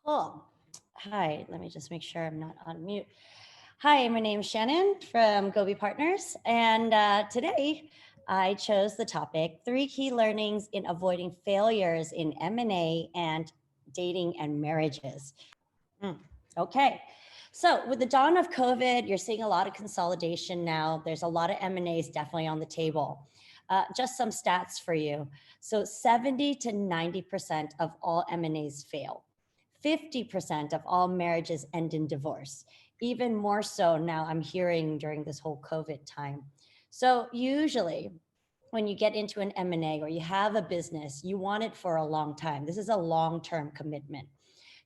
Cool. Hi, let me just make sure I'm not on mute. Hi, my name is Shannon from Gobi Partners, and today I chose the topic, 3 key learnings in avoiding failures in M&A and dating and marriages. Okay, so with the dawn of COVID, you're seeing a lot of consolidation now. There's a lot of M&As definitely on the table. Just some stats for you. So 70 to 90% of all M&As fail. 50% of all marriages end in divorce. Even more so now I'm hearing during this whole COVID time. So usually when you get into an M&A or you have a business, you want it for a long time. This is a long-term commitment.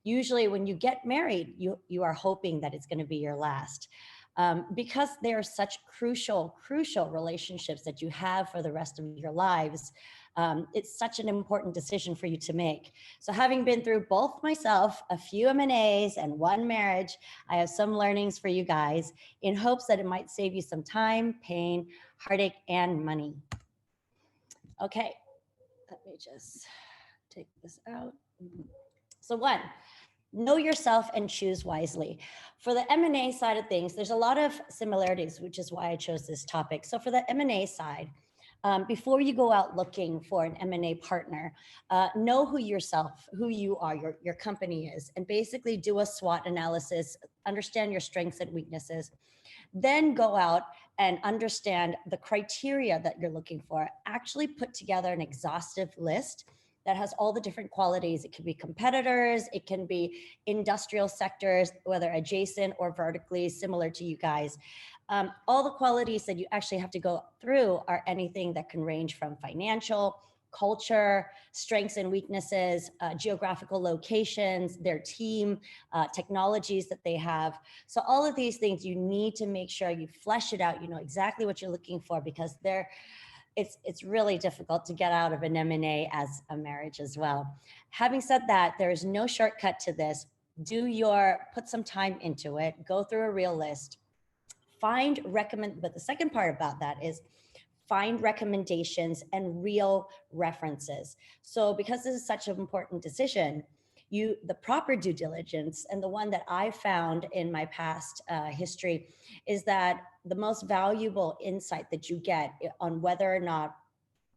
Usually when you get married, you are hoping that it's going to be your last. Because they are such crucial relationships that you have for the rest of your lives. It's such an important decision for you to make. So having been through both myself, a few M&As and 1 marriage, I have some learnings for you guys in hopes that it might save you some time, pain, heartache, and money. Okay, let me just take this out. So 1, know yourself and choose wisely. For the M&A side of things, there's a lot of similarities, which is why I chose this topic. So for the M&A side, before you go out looking for an M&A partner, know who you are, your company is, and basically do a SWOT analysis, understand your strengths and weaknesses, then go out and understand the criteria that you're looking for. Actually put together an exhaustive list that has all the different qualities. It can be competitors, it can be industrial sectors, whether adjacent or vertically similar to you guys. All the qualities that you actually have to go through are anything that can range from financial, culture, strengths and weaknesses, geographical locations, their team, technologies that they have. So all of these things, you need to make sure you flesh it out, you know exactly what you're looking for, because it's really difficult to get out of an M&A as a marriage as well. Having said that, there is no shortcut to this. Put some time into it, go through a real list, but the second part about that is find recommendations and real references. So because this is such an important decision, the proper due diligence, and the one that I found in my past history, is that the most valuable insight that you get on whether or not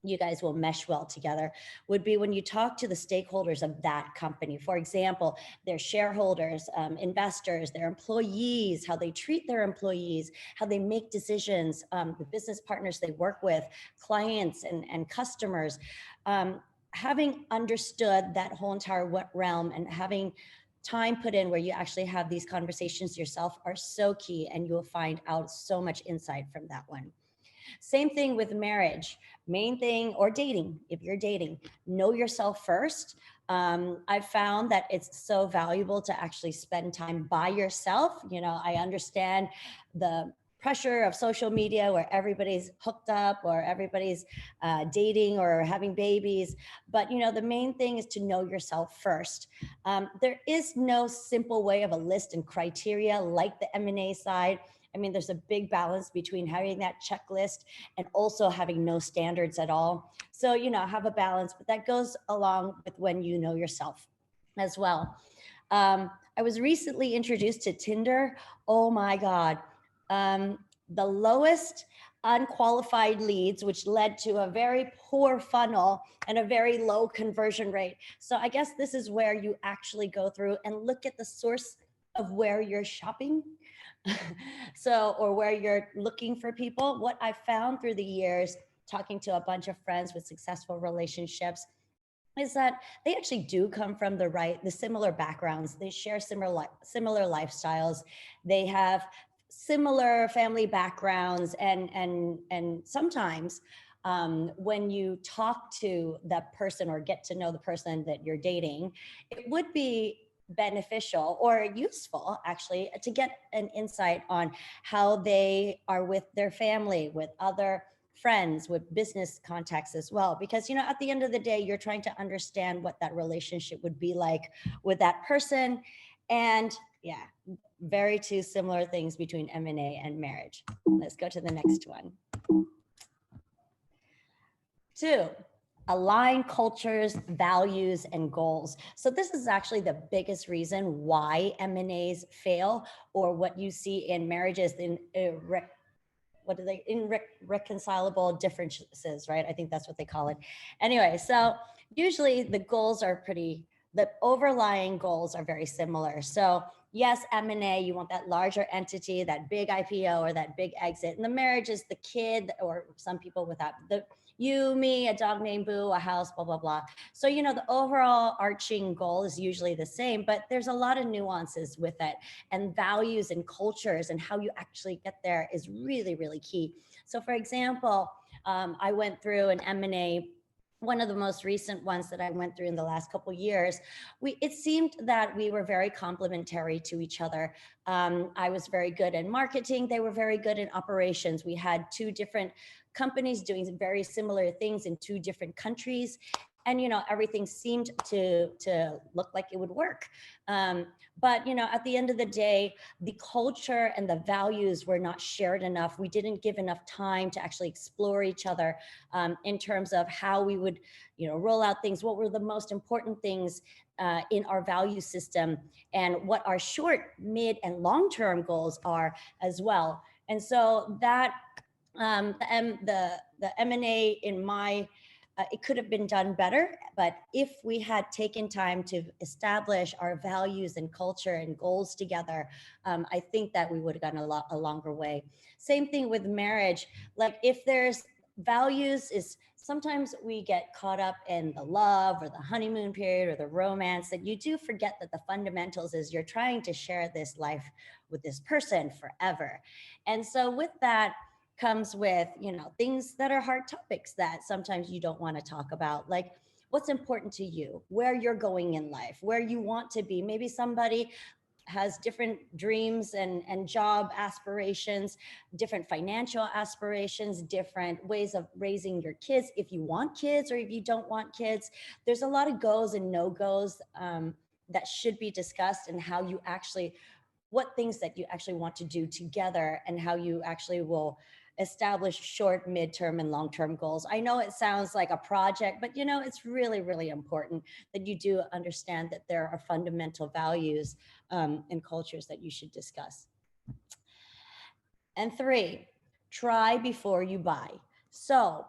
you guys will mesh well together would be when you talk to the stakeholders of that company. For example, their shareholders, investors, their employees, how they treat their employees, how they make decisions, the business partners they work with, clients and customers. Having understood that whole entire realm and having time put in where you actually have these conversations yourself are so key, and you will find out so much insight from that one. Same thing with marriage, main thing, or dating. If you're dating, know yourself first. I've found that it's so valuable to actually spend time by yourself. I understand the pressure of social media where everybody's hooked up or everybody's dating or having babies. But, the main thing is to know yourself first. There is no simple way of a list and criteria like the M&A side. I mean, there's a big balance between having that checklist and also having no standards at all. So, have a balance, but that goes along with when you know yourself as well. I was recently introduced to Tinder. Oh my God. The lowest unqualified leads, which led to a very poor funnel and a very low conversion rate. So I guess this is where you actually go through and look at the source of where you're shopping. Or where you're looking for people. What I found through the years, talking to a bunch of friends with successful relationships, is that they actually do come from the similar backgrounds. They share similar lifestyles. They have similar family backgrounds, and sometimes when you talk to that person or get to know the person that you're dating, it would be beneficial or useful actually to get an insight on how they are with their family, with other friends, with business contacts as well. Because, at the end of the day, you're trying to understand what that relationship would be like with that person. And yeah, very two similar things between M&A and marriage. Let's go to the next one. 2, align cultures, values, and goals. So this is actually the biggest reason why M&As fail, or what you see in marriages in irreconcilable differences, right? I think that's what they call it. Anyway, so usually the goals are the overlying goals are very similar. So yes, M&A, you want that larger entity, that big IPO or that big exit. And the marriage is the kid, or some people without you, me, a dog named Boo, a house, blah, blah, blah. So, the overall arching goal is usually the same, but there's a lot of nuances with it, and values and cultures and how you actually get there is really, really key. So for example, I went through an M&A, one of the most recent ones that I went through in the last couple of years. It seemed that we were very complementary to each other. I was very good in marketing. They were very good in operations. We had two different companies doing very similar things in two different countries. And, everything seemed to look like it would work. But, at the end of the day, the culture and the values were not shared enough. We didn't give enough time to actually explore each other in terms of how we would, roll out things. What were the most important things in our value system, and what our short, mid, and long-term goals are as well. And so that the M&A in my it could have been done better, but if we had taken time to establish our values and culture and goals together, I think that we would have gotten a longer way. Same thing with marriage. Like if there's values, is sometimes we get caught up in the love or the honeymoon period or the romance, that you do forget that the fundamentals is you're trying to share this life with this person forever. And so with that, comes with, things that are hard topics that sometimes you don't want to talk about, like what's important to you, where you're going in life, where you want to be. Maybe somebody has different dreams and job aspirations, different financial aspirations, different ways of raising your kids, if you want kids or if you don't want kids. There's a lot of goes and no-goes that should be discussed, and how you actually, what things that you actually want to do together, and how you actually will establish short, midterm, and long-term goals. I know it sounds like a project, but it's really, really important that you do understand that there are fundamental values and cultures that you should discuss. And 3, try before you buy. So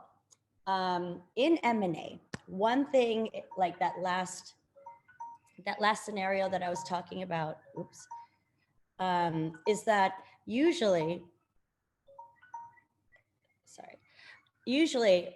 in M&A, one thing, like that last scenario that I was talking about, is that usually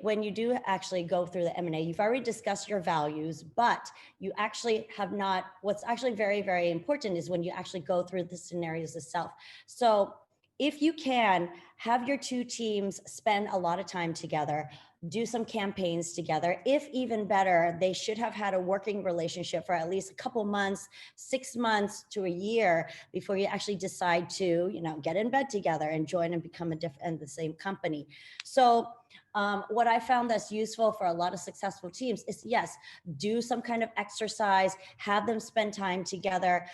when you do actually go through the M&A, you've already discussed your values, but you actually have not, what's actually very, very important is when you actually go through the scenarios itself. So if you can have your two teams spend a lot of time together, do some campaigns together. If even better, they should have had a working relationship for at least a couple months, 6 months to a year, before you actually decide to, get in bed together and join and become the same company. So what I found that's useful for a lot of successful teams is, yes, do some kind of exercise, have them spend time together,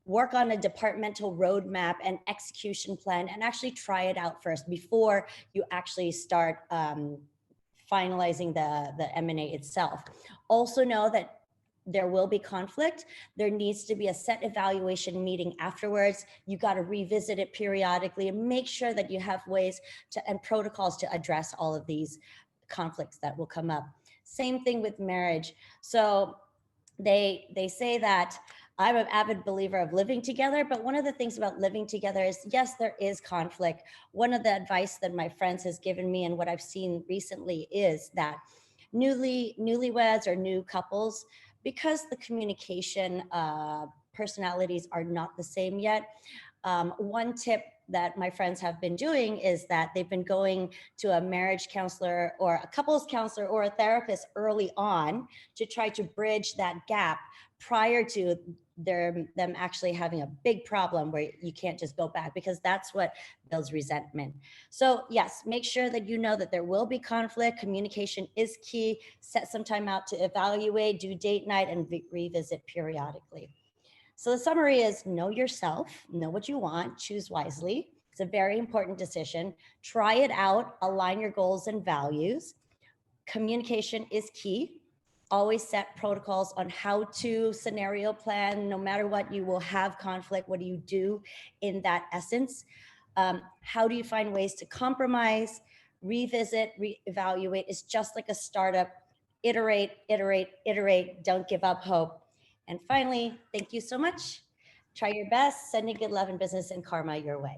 work on a departmental roadmap and execution plan, and actually try it out first before you actually start finalizing the M&A itself. Also know that there will be conflict. There needs to be a set evaluation meeting afterwards. You got to revisit it periodically and make sure that you have ways and protocols to address all of these conflicts that will come up. Same thing with marriage. So they say that I'm an avid believer of living together, but one of the things about living together is, yes, there is conflict. One of the advice that my friends has given me, and what I've seen recently, is that newlyweds or new couples, because the communication personalities are not the same yet, one tip that my friends have been doing is that they've been going to a marriage counselor or a couples counselor or a therapist early on to try to bridge that gap prior to them actually having a big problem where you can't just go back, because that's what builds resentment. So yes, make sure that you know that there will be conflict. Communication is key. Set some time out to evaluate, do date night, and revisit periodically. So the summary is: know yourself, know what you want, choose wisely. It's a very important decision. Try it out, align your goals and values. Communication is key. Always set protocols on how to scenario plan. No matter what, you will have conflict. What do you do in that essence? How do you find ways to compromise, revisit, reevaluate? It's just like a startup. Iterate, iterate, iterate. Don't give up hope. And finally, thank you so much. Try your best. Sending good love and business and karma your way.